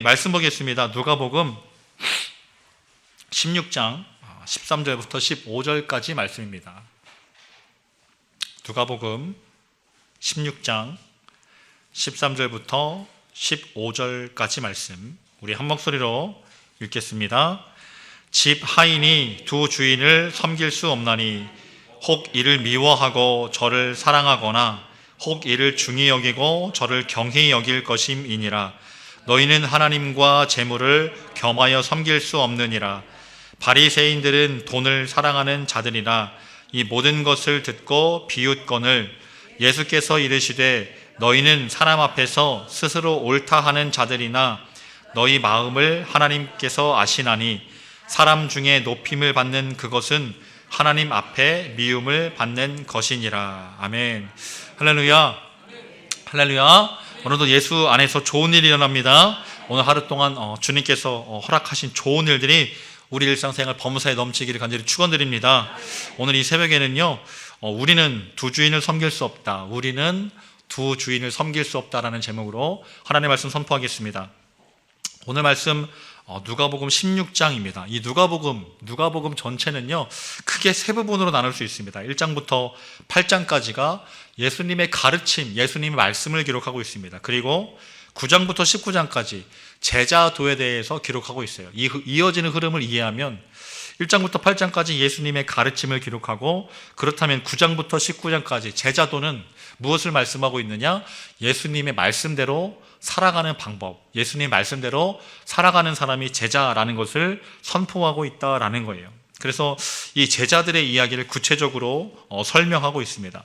말씀 보겠습니다. 누가복음 16장 13절부터 15절까지 말씀입니다. 누가복음 16장 13절부터 15절까지 말씀, 우리 한 목소리로 읽겠습니다. 집 하인이 두 주인을 섬길 수 없나니 혹 이를 미워하고 저를 사랑하거나 혹 이를 중히 여기고 저를 경히 여길 것임이니라. 너희는 하나님과 재물을 겸하여 섬길 수 없느니라. 바리새인들은 돈을 사랑하는 자들이라. 이 모든 것을 듣고 비웃거늘 예수께서 이르시되 너희는 사람 앞에서 스스로 옳다 하는 자들이나 너희 마음을 하나님께서 아시나니 사람 중에 높임을 받는 그것은 하나님 앞에 미움을 받는 것이니라. 아멘. 할렐루야. 할렐루야. 오늘도 예수 안에서 좋은 일이 일어납니다. 오늘 하루 동안 주님께서 허락하신 좋은 일들이 우리 일상생활 범사에 넘치기를 간절히 축원드립니다. 오늘 이 새벽에는요, 우리는 두 주인을 섬길 수 없다, 우리는 두 주인을 섬길 수 없다라는 제목으로 하나님의 말씀 선포하겠습니다. 오늘 말씀 누가복음 16장입니다. 이 누가복음 전체는요, 크게 세 부분으로 나눌 수 있습니다. 1장부터 8장까지가 예수님의 가르침, 예수님의 말씀을 기록하고 있습니다. 그리고 9장부터 19장까지 제자도에 대해서 기록하고 있어요. 이 이어지는 흐름을 이해하면 1장부터 8장까지 예수님의 가르침을 기록하고, 그렇다면 9장부터 19장까지 제자도는 무엇을 말씀하고 있느냐? 예수님의 말씀대로 살아가는 방법, 예수님 말씀대로 살아가는 사람이 제자라는 것을 선포하고 있다라는 거예요. 그래서 이 제자들의 이야기를 구체적으로 설명하고 있습니다.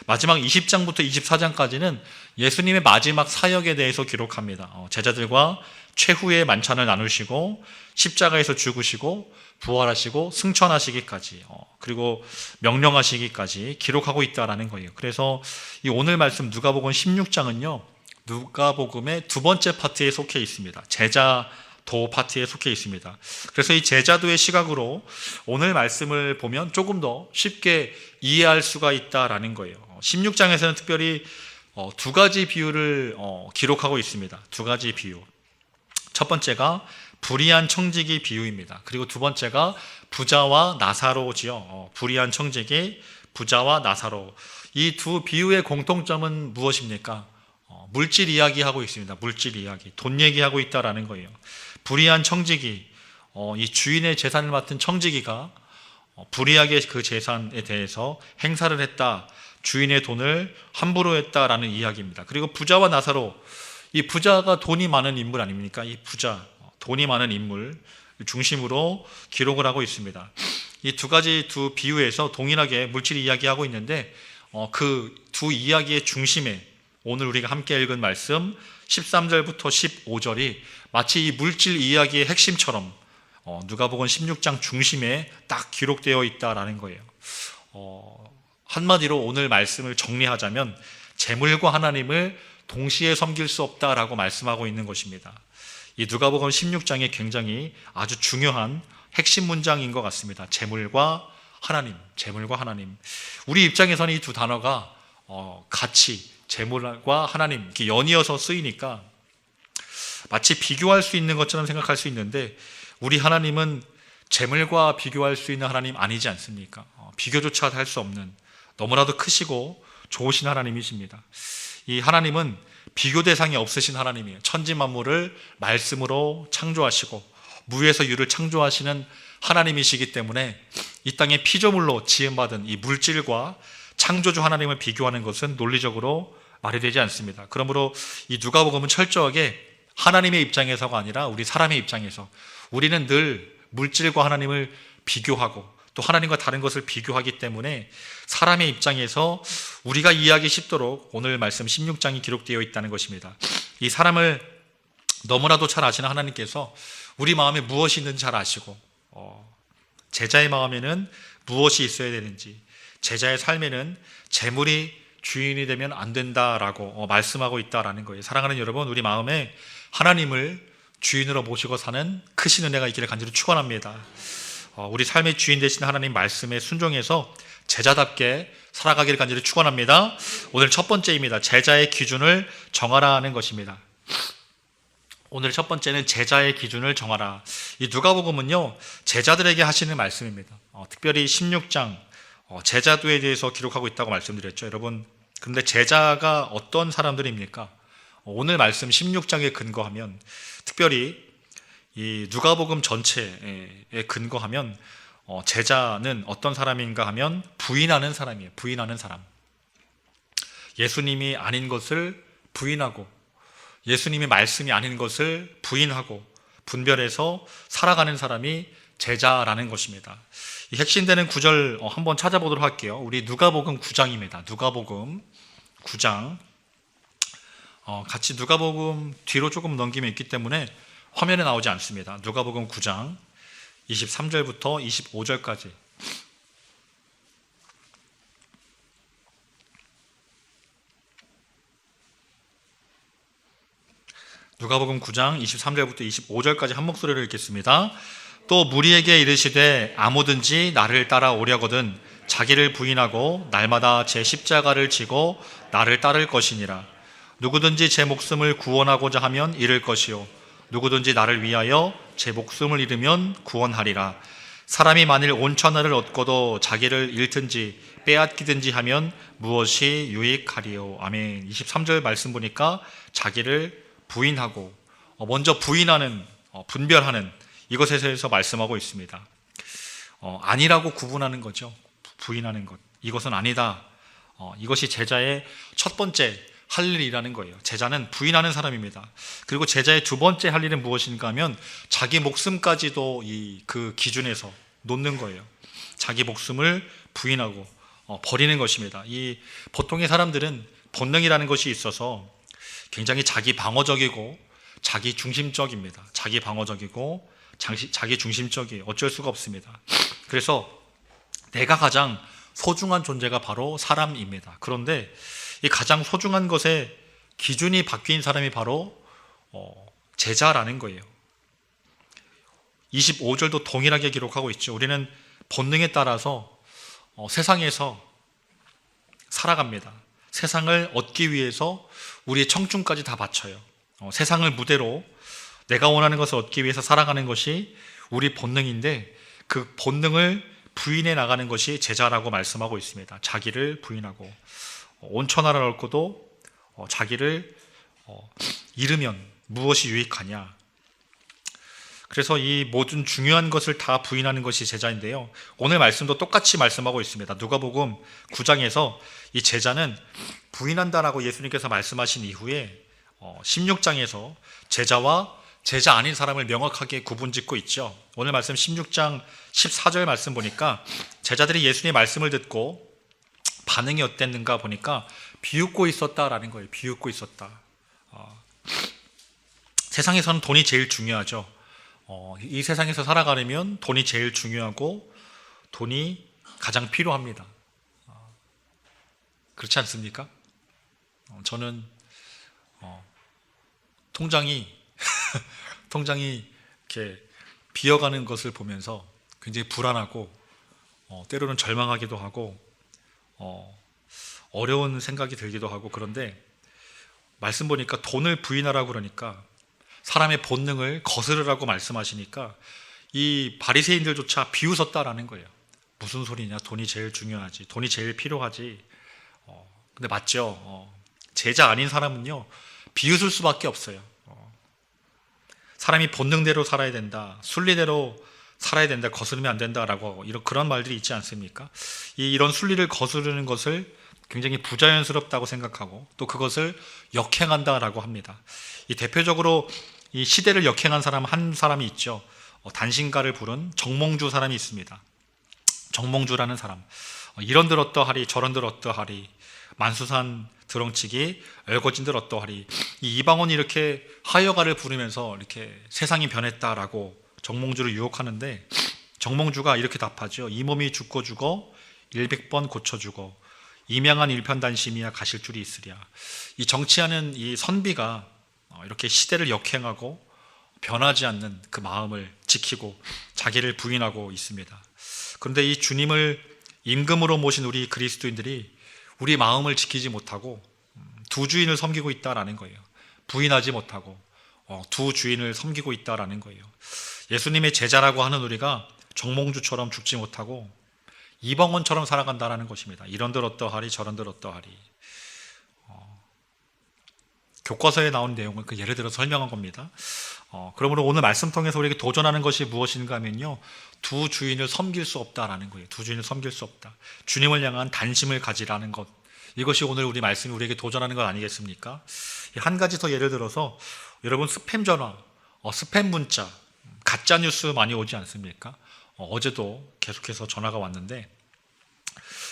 마지막 20장부터 24장까지는 예수님의 마지막 사역에 대해서 기록합니다. 제자들과 최후의 만찬을 나누시고 십자가에서 죽으시고 부활하시고 승천하시기까지, 그리고 명령하시기까지 기록하고 있다라는 거예요. 그래서 이 오늘 말씀 누가복음 16장은요, 누가복음의 두 번째 파트에 속해 있습니다. 제자도 파트에 속해 있습니다. 그래서 이 제자도의 시각으로 오늘 말씀을 보면 조금 더 쉽게 이해할 수가 있다라는 거예요. 16장에서는 특별히 두 가지 비유를 기록하고 있습니다. 두 가지 비유. 첫 번째가 불의한 청지기 비유입니다. 그리고 두 번째가 부자와 나사로지요. 불의한 청지기, 부자와 나사로. 이 두 비유의 공통점은 무엇입니까? 물질 이야기하고 있습니다. 물질 이야기, 돈 얘기하고 있다라는 거예요. 불의한 청지기, 이 주인의 재산을 맡은 청지기가 불의하게 그 재산에 대해서 행사를 했다, 주인의 돈을 함부로 했다라는 이야기입니다. 그리고 부자와 나사로, 이 부자가 돈이 많은 인물 아닙니까? 이 부자, 돈이 많은 인물 중심으로 기록을 하고 있습니다. 이 두 비유에서 동일하게 물질 이야기하고 있는데, 그 두 이야기의 중심에 오늘 우리가 함께 읽은 말씀 13절부터 15절이 마치 이 물질 이야기의 핵심처럼 누가복음 16장 중심에 딱 기록되어 있다라는 거예요. 한마디로 오늘 말씀을 정리하자면 재물과 하나님을 동시에 섬길 수 없다라고 말씀하고 있는 것입니다. 이 누가복음 16장에 굉장히 아주 중요한 핵심 문장인 것 같습니다. 재물과 하나님, 재물과 하나님. 우리 입장에서는 이 두 단어가 같이 재물과 하나님 이렇게 연이어서 쓰이니까 마치 비교할 수 있는 것처럼 생각할 수 있는데, 우리 하나님은 재물과 비교할 수 있는 하나님 아니지 않습니까? 비교조차 할 수 없는 너무나도 크시고 좋으신 하나님이십니다. 이 하나님은 비교 대상이 없으신 하나님이에요. 천지 만물을 말씀으로 창조하시고 무에서 유를 창조하시는 하나님이시기 때문에 이 땅의 피조물로 지음받은 이 물질과 창조주 하나님을 비교하는 것은 논리적으로 말이 되지 않습니다. 그러므로 이 누가복음은 철저하게 하나님의 입장에서가 아니라 우리 사람의 입장에서, 우리는 늘 물질과 하나님을 비교하고 또 하나님과 다른 것을 비교하기 때문에 사람의 입장에서 우리가 이해하기 쉽도록 오늘 말씀 16장이 기록되어 있다는 것입니다. 이 사람을 너무나도 잘 아시는 하나님께서 우리 마음에 무엇이 있는지 잘 아시고, 제자의 마음에는 무엇이 있어야 되는지, 제자의 삶에는 재물이 주인이 되면 안 된다라고 말씀하고 있다라는 거예요. 사랑하는 여러분, 우리 마음에 하나님을 주인으로 모시고 사는 크신 은혜가 있기를 간절히 축원합니다. 우리 삶의 주인 되신 하나님 말씀에 순종해서 제자답게 살아가기를 간절히 축원합니다. 오늘 첫 번째입니다. 제자의 기준을 정하라 하는 것입니다. 오늘 첫 번째는 제자의 기준을 정하라. 이 누가복음은요, 제자들에게 하시는 말씀입니다. 특별히 16장 제자도에 대해서 기록하고 있다고 말씀드렸죠. 여러분, 그런데 제자가 어떤 사람들입니까? 오늘 말씀 16장에 근거하면, 특별히 이 누가복음 전체에 근거하면 제자는 어떤 사람인가 하면 부인하는 사람이에요. 부인하는 사람. 예수님이 아닌 것을 부인하고 예수님의 말씀이 아닌 것을 부인하고 분별해서 살아가는 사람이 제자라는 것입니다. 이 핵심되는 구절 한번 찾아보도록 할게요. 우리 누가복음 9장입니다. 누가복음 9장. 같이 누가복음 뒤로 조금 넘기면 있기 때문에 화면에 나오지 않습니다. 누가복음 9장 23절부터 25절까지. 누가복음 9장 23절부터 25절까지 한 목소리로 읽겠습니다. 또 무리에게 이르시되 아무든지 나를 따라오려거든 자기를 부인하고 날마다 제 십자가를 지고 나를 따를 것이니라. 누구든지 제 목숨을 구원하고자 하면 잃을 것이요 누구든지 나를 위하여 제 목숨을 잃으면 구원하리라. 사람이 만일 온 천하를 얻고도 자기를 잃든지 빼앗기든지 하면 무엇이 유익하리요. 아멘. 23절 말씀 보니까 자기를 부인하고 먼저 부인하는 분별하는 이것에 대해서 말씀하고 있습니다. 아니라고 구분하는 거죠. 부인하는 것. 이것은 아니다. 이것이 제자의 첫 번째 할 일이라는 거예요. 제자는 부인하는 사람입니다. 그리고 제자의 두 번째 할 일은 무엇인가 하면 자기 목숨까지도 그 기준에서 놓는 거예요. 자기 목숨을 부인하고 버리는 것입니다. 이 보통의 사람들은 본능이라는 것이 있어서 굉장히 자기 방어적이고 자기 중심적입니다. 자기 방어적이고 자기 중심적이에요. 어쩔 수가 없습니다. 그래서 내가 가장 소중한 존재가 바로 사람입니다. 그런데 이 가장 소중한 것의 기준이 바뀐 사람이 바로 제자라는 거예요. 25절도 동일하게 기록하고 있죠. 우리는 본능에 따라서 세상에서 살아갑니다. 세상을 얻기 위해서 우리의 청춘까지 다 바쳐요. 세상을 무대로 내가 원하는 것을 얻기 위해서 살아가는 것이 우리 본능인데 그 본능을 부인해 나가는 것이 제자라고 말씀하고 있습니다. 자기를 부인하고 온 천하를 얻고도 자기를 잃으면 무엇이 유익하냐. 그래서 이 모든 중요한 것을 다 부인하는 것이 제자인데요. 오늘 말씀도 똑같이 말씀하고 있습니다. 누가복음 9장에서 이 제자는 부인한다라고 예수님께서 말씀하신 이후에 16장에서 제자와 제자 아닌 사람을 명확하게 구분짓고 있죠. 오늘 말씀 16장 14절 말씀 보니까 제자들이 예수님의 말씀을 듣고 반응이 어땠는가 보니까 비웃고 있었다라는 거예요. 비웃고 있었다. 세상에서는 돈이 제일 중요하죠. 이 세상에서 살아가려면 돈이 제일 중요하고 돈이 가장 필요합니다. 그렇지 않습니까? 저는 통장이 이렇게 비어가는 것을 보면서 굉장히 불안하고 때로는 절망하기도 하고 어려운 생각이 들기도 하고, 그런데 말씀 보니까 돈을 부인하라고 그러니까 사람의 본능을 거스르라고 말씀하시니까 이 바리새인들조차 비웃었다라는 거예요. 무슨 소리냐, 돈이 제일 중요하지, 돈이 제일 필요하지. 근데 맞죠. 제자 아닌 사람은요 비웃을 수밖에 없어요. 사람이 본능대로 살아야 된다, 순리대로 살아야 된다, 거스르면 안 된다라고 그런 말들이 있지 않습니까? 이런 순리를 거스르는 것을 굉장히 부자연스럽다고 생각하고 또 그것을 역행한다라고 합니다. 이 대표적으로 이 시대를 역행한 사람 한 사람이 있죠. 단신가를 부른 정몽주 사람이 있습니다. 정몽주라는 사람. 이런들 어떠하리 저런들 어떠하리, 만수산 드렁치기 얼거진들 어떠하리. 이 이방원이 이렇게 하여가를 부르면서 이렇게 세상이 변했다라고 정몽주를 유혹하는데 정몽주가 이렇게 답하죠. 이 몸이 죽고 죽어 100번 고쳐 죽어 이명한 일편단심이야 가실 줄이 있으랴. 이 정치하는 이 선비가 이렇게 시대를 역행하고 변하지 않는 그 마음을 지키고 자기를 부인하고 있습니다. 그런데 이 주님을 임금으로 모신 우리 그리스도인들이 우리 마음을 지키지 못하고 두 주인을 섬기고 있다라는 거예요. 부인하지 못하고 두 주인을 섬기고 있다라는 거예요. 예수님의 제자라고 하는 우리가 정몽주처럼 죽지 못하고 이방원처럼 살아간다라는 것입니다. 이런들 어떠하리 저런들 어떠하리. 교과서에 나온 내용을 그 예를 들어 설명한 겁니다. 그러므로 오늘 말씀 통해서 우리에게 도전하는 것이 무엇인가 하면요, 두 주인을 섬길 수 없다라는 거예요. 두 주인을 섬길 수 없다. 주님을 향한 단심을 가지라는 것. 이것이 오늘 우리 말씀이 우리에게 도전하는 것 아니겠습니까? 한 가지 더 예를 들어서 여러분 스팸 전화, 스팸 문자, 가짜 뉴스 많이 오지 않습니까? 어제도 계속해서 전화가 왔는데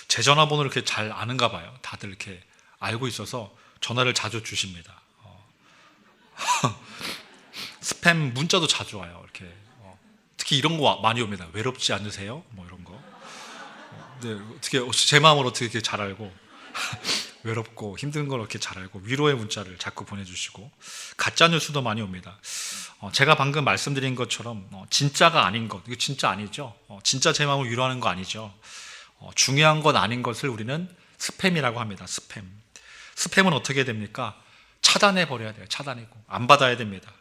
제 전화번호를 이렇게 잘 아는가 봐요. 다들 이렇게 알고 있어서 전화를 자주 주십니다. 스팸 문자도 자주 와요. 이렇게 특히 이런 거 많이 옵니다. 외롭지 않으세요? 뭐 이런 거. 네, 어떻게 제 마음을 어떻게 이렇게 잘 알고 외롭고 힘든 걸 이렇게 잘 알고 위로의 문자를 자꾸 보내주시고 가짜 뉴스도 많이 옵니다. 제가 방금 말씀드린 것처럼 진짜가 아닌 것, 이거 진짜 아니죠. 진짜 제 마음을 위로하는 거 아니죠. 중요한 건 아닌 것을 우리는 스팸이라고 합니다. 스팸은 어떻게 됩니까? 차단해 버려야 돼요. 차단하고 안 받아야 됩니다.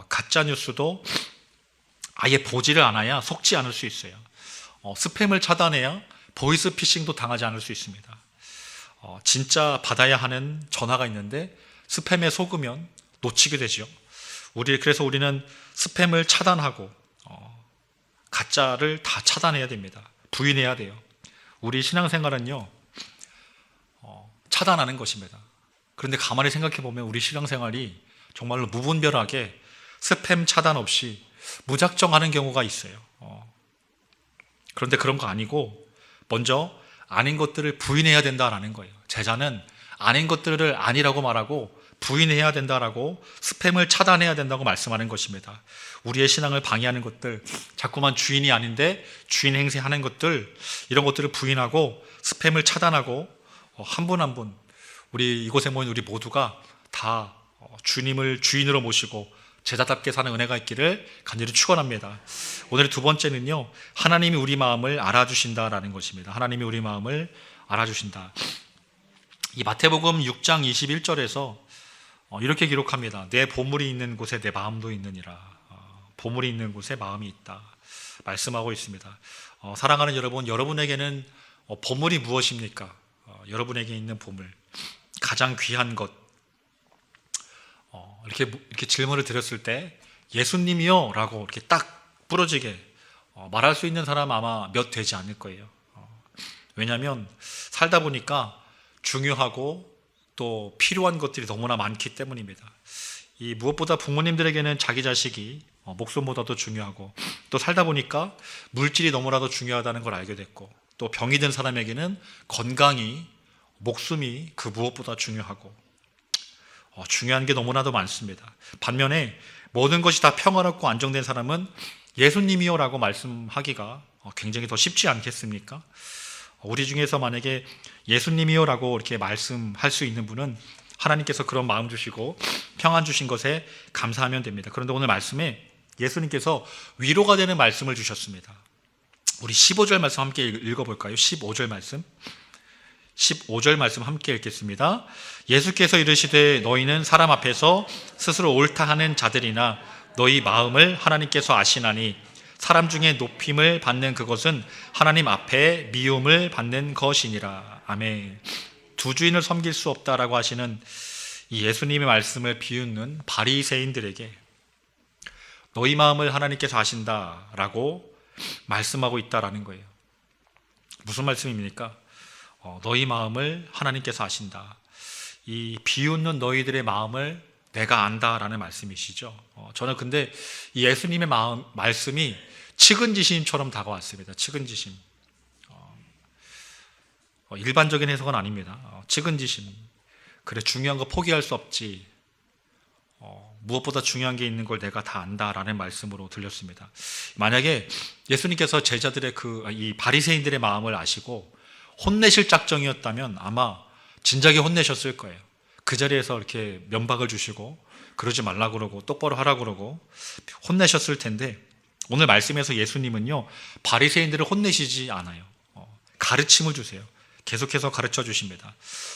가짜 뉴스도 아예 보지를 않아야 속지 않을 수 있어요. 스팸을 차단해야 보이스 피싱도 당하지 않을 수 있습니다. 진짜 받아야 하는 전화가 있는데 스팸에 속으면 놓치게 되죠. 그래서 우리는 스팸을 차단하고 가짜를 다 차단해야 됩니다. 부인해야 돼요. 우리 신앙생활은요, 차단하는 것입니다. 그런데 가만히 생각해 보면 우리 신앙생활이 정말로 무분별하게 스팸 차단 없이 무작정 하는 경우가 있어요. 그런데 그런 거 아니고 먼저 아닌 것들을 부인해야 된다라는 거예요. 제자는 아닌 것들을 아니라고 말하고 부인해야 된다라고 스팸을 차단해야 된다고 말씀하는 것입니다. 우리의 신앙을 방해하는 것들, 자꾸만 주인이 아닌데 주인 행세하는 것들, 이런 것들을 부인하고 스팸을 차단하고 한 분 한 분 우리 이곳에 모인 우리 모두가 다 주님을 주인으로 모시고 제자답게 사는 은혜가 있기를 간절히 축원합니다. 오늘의 두 번째는요, 하나님이 우리 마음을 알아주신다라는 것입니다. 하나님이 우리 마음을 알아주신다. 이 마태복음 6장 21절에서 이렇게 기록합니다. 내 보물이 있는 곳에 내 마음도 있느니라. 보물이 있는 곳에 마음이 있다 말씀하고 있습니다. 사랑하는 여러분, 여러분에게는 보물이 무엇입니까? 여러분에게 있는 보물, 가장 귀한 것, 이렇게 질문을 드렸을 때 예수님이요 라고 이렇게 딱 부러지게 말할 수 있는 사람 아마 몇 되지 않을 거예요. 왜냐하면 살다 보니까 중요하고 또 필요한 것들이 너무나 많기 때문입니다. 이 무엇보다 부모님들에게는 자기 자식이 목숨보다도 중요하고, 또 살다 보니까 물질이 너무나도 중요하다는 걸 알게 됐고, 또 병이 든 사람에게는 건강이, 목숨이 그 무엇보다 중요하고, 중요한 게 너무나도 많습니다. 반면에 모든 것이 다 평화롭고 안정된 사람은 예수님이요 라고 말씀하기가 굉장히 더 쉽지 않겠습니까? 우리 중에서 만약에 예수님이요 라고 이렇게 말씀할 수 있는 분은 하나님께서 그런 마음 주시고 평안 주신 것에 감사하면 됩니다. 그런데 오늘 말씀에 예수님께서 위로가 되는 말씀을 주셨습니다. 우리 15절 말씀 함께 읽어볼까요? 15절 말씀. 15절 말씀 함께 읽겠습니다. 예수께서 이르시되 너희는 사람 앞에서 스스로 옳다 하는 자들이나 너희 마음을 하나님께서 아시나니 사람 중에 높임을 받는 그것은 하나님 앞에 미움을 받는 것이니라. 아멘. 두 주인을 섬길 수 없다라고 하시는 이 예수님의 말씀을 비웃는 바리새인들에게 너희 마음을 하나님께서 아신다라고 말씀하고 있다라는 거예요. 무슨 말씀입니까? 너희 마음을 하나님께서 아신다. 이 비웃는 너희들의 마음을 내가 안다라는 말씀이시죠. 저는 근데 이 예수님의 말씀이 측은지심처럼 다가왔습니다. 측은지심. 일반적인 해석은 아닙니다. 측은지심. 그래, 중요한 거 포기할 수 없지. 무엇보다 중요한 게 있는 걸 내가 다 안다라는 말씀으로 들렸습니다. 만약에 예수님께서 제자들의 이 바리새인들의 마음을 아시고 혼내실 작정이었다면 아마 진작에 혼내셨을 거예요. 그 자리에서 이렇게 면박을 주시고 그러지 말라 그러고 똑바로 하라 그러고 혼내셨을 텐데, 오늘 말씀에서 예수님은요 바리새인들을 혼내시지 않아요. 가르침을 주세요. 계속해서 가르쳐 주십니다.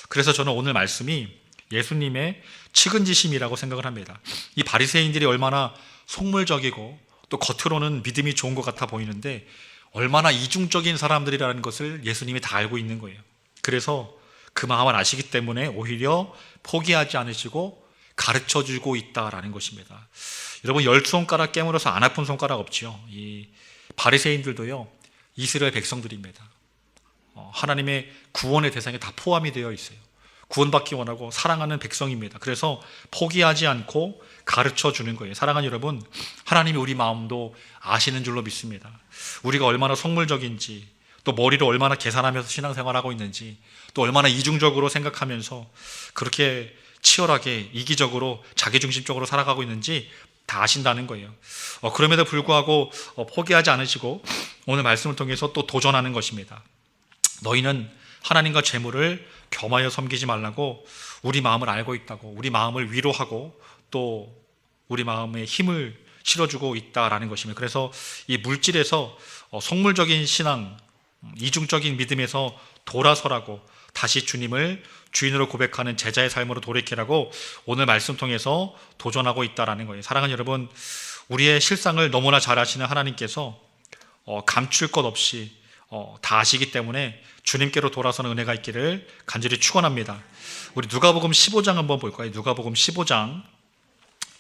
그래서 저는 오늘 말씀이 예수님의 측은지심이라고 생각을 합니다. 이 바리새인들이 얼마나 속물적이고 또 겉으로는 믿음이 좋은 것 같아 보이는데 얼마나 이중적인 사람들이라는 것을 예수님이 다 알고 있는 거예요. 그래서 그 마음을 아시기 때문에 오히려 포기하지 않으시고 가르쳐주고 있다라는 것입니다. 여러분, 10손가락 깨물어서 안 아픈 손가락 없지요. 이 바리새인들도요, 이스라엘 백성들입니다. 하나님의 구원의 대상에 다 포함이 되어 있어요. 구원받기 원하고 사랑하는 백성입니다. 그래서 포기하지 않고 가르쳐 주는 거예요. 사랑하는 여러분, 하나님이 우리 마음도 아시는 줄로 믿습니다. 우리가 얼마나 속물적인지, 또 머리로 얼마나 계산하면서 신앙생활하고 있는지, 또 얼마나 이중적으로 생각하면서 그렇게 치열하게 이기적으로 자기중심적으로 살아가고 있는지 다 아신다는 거예요. 그럼에도 불구하고 포기하지 않으시고 오늘 말씀을 통해서 또 도전하는 것입니다. 너희는 하나님과 재물을 겸하여 섬기지 말라고 우리 마음을 알고 있다고, 우리 마음을 위로하고 또 우리 마음에 힘을 실어주고 있다라는 것입니다. 그래서 이 물질에서 속물적인 신앙, 이중적인 믿음에서 돌아서라고, 다시 주님을 주인으로 고백하는 제자의 삶으로 돌이키라고 오늘 말씀 통해서 도전하고 있다라는 거예요. 사랑하는 여러분, 우리의 실상을 너무나 잘 아시는 하나님께서 감출 것 없이 다 아시기 때문에 주님께로 돌아서는 은혜가 있기를 간절히 축원합니다. 우리 누가복음 15장 한번 볼까요? 누가복음 15장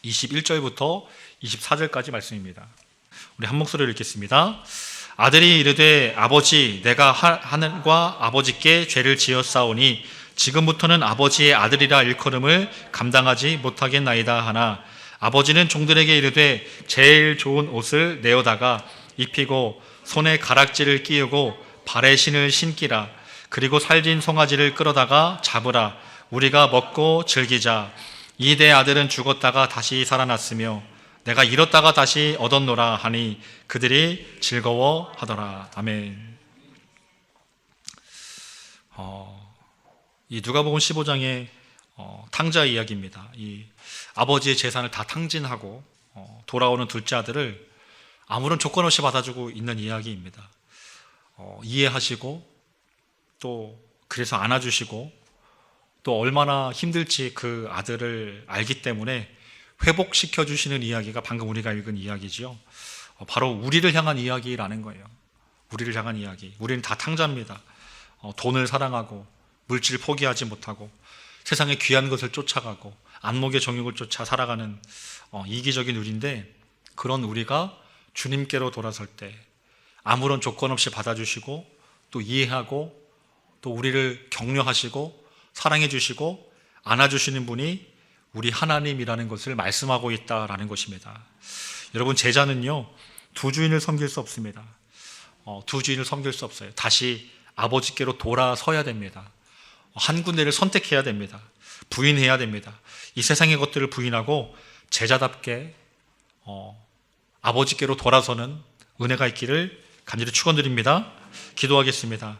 21절부터 24절까지 말씀입니다. 우리 한 목소리로 읽겠습니다. 아들이 이르되 아버지, 내가 하늘과 아버지께 죄를 지었사오니 지금부터는 아버지의 아들이라 일컬음을 감당하지 못하겠나이다 하나, 아버지는 종들에게 이르되 제일 좋은 옷을 내어다가 입히고 손에 가락지를 끼우고 발에 신을 신기라. 그리고 살진 송아지를 끌어다가 잡으라. 우리가 먹고 즐기자. 이 내 아들은 죽었다가 다시 살아났으며 내가 잃었다가 다시 얻었노라 하니 그들이 즐거워하더라. 아멘. 이 누가복음 15장의 탕자 이야기입니다. 이 아버지의 재산을 다 탕진하고 돌아오는 둘째 아들을 아무런 조건 없이 받아주고 있는 이야기입니다. 이해하시고 또 그래서 안아주시고 또 얼마나 힘들지 그 아들을 알기 때문에 회복시켜 주시는 이야기가 방금 우리가 읽은 이야기죠. 바로 우리를 향한 이야기라는 거예요. 우리를 향한 이야기. 우리는 다 탕자입니다. 돈을 사랑하고 물질 포기하지 못하고 세상의 귀한 것을 쫓아가고 안목의 정욕을 쫓아 살아가는 이기적인 우리인데, 그런 우리가 주님께로 돌아설 때 아무런 조건 없이 받아주시고 또 이해하고 또 우리를 격려하시고 사랑해 주시고 안아주시는 분이 우리 하나님이라는 것을 말씀하고 있다라는 것입니다. 여러분, 제자는요, 두 주인을 섬길 수 없습니다. 두 주인을 섬길 수 없어요. 다시 아버지께로 돌아서야 됩니다. 한 군데를 선택해야 됩니다. 부인해야 됩니다. 이 세상의 것들을 부인하고 제자답게 아버지께로 돌아서는 은혜가 있기를 간절히 축원드립니다. 기도하겠습니다.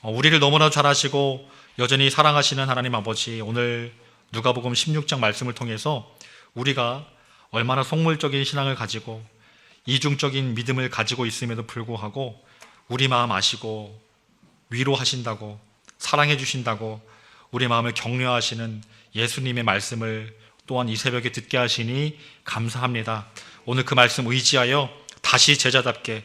우리를 너무나 잘 아시고 여전히 사랑하시는 하나님 아버지, 오늘 누가복음 16장 말씀을 통해서 우리가 얼마나 속물적인 신앙을 가지고 이중적인 믿음을 가지고 있음에도 불구하고 우리 마음 아시고 위로하신다고, 사랑해 주신다고, 우리 마음을 격려하시는 예수님의 말씀을 또한 이 새벽에 듣게 하시니 감사합니다. 오늘 그 말씀 의지하여 다시 제자답게,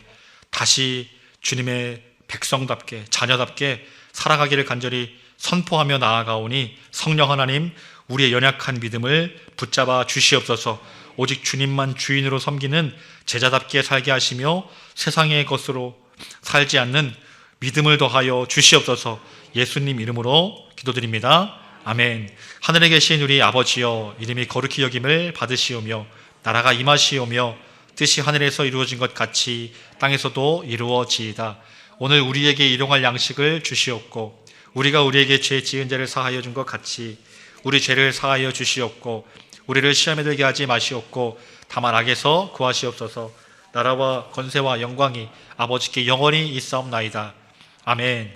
다시 주님의 백성답게, 자녀답게 살아가기를 간절히 선포하며 나아가오니 성령 하나님, 우리의 연약한 믿음을 붙잡아 주시옵소서. 오직 주님만 주인으로 섬기는 제자답게 살게 하시며 세상의 것으로 살지 않는 믿음을 더하여 주시옵소서. 예수님 이름으로 기도드립니다. 아멘. 하늘에 계신 우리 아버지여, 이름이 거룩히 여김을 받으시오며 나라가 임하시오며 뜻이 하늘에서 이루어진 것 같이 땅에서도 이루어지이다. 오늘 우리에게 일용할 양식을 주시옵고 우리가 우리에게 죄 지은 자를 사하여 준 것 같이 우리 죄를 사하여 주시옵고 우리를 시험에 들게 하지 마시옵고 다만 악에서 구하시옵소서. 나라와 권세와 영광이 아버지께 영원히 있사옵나이다. 아멘.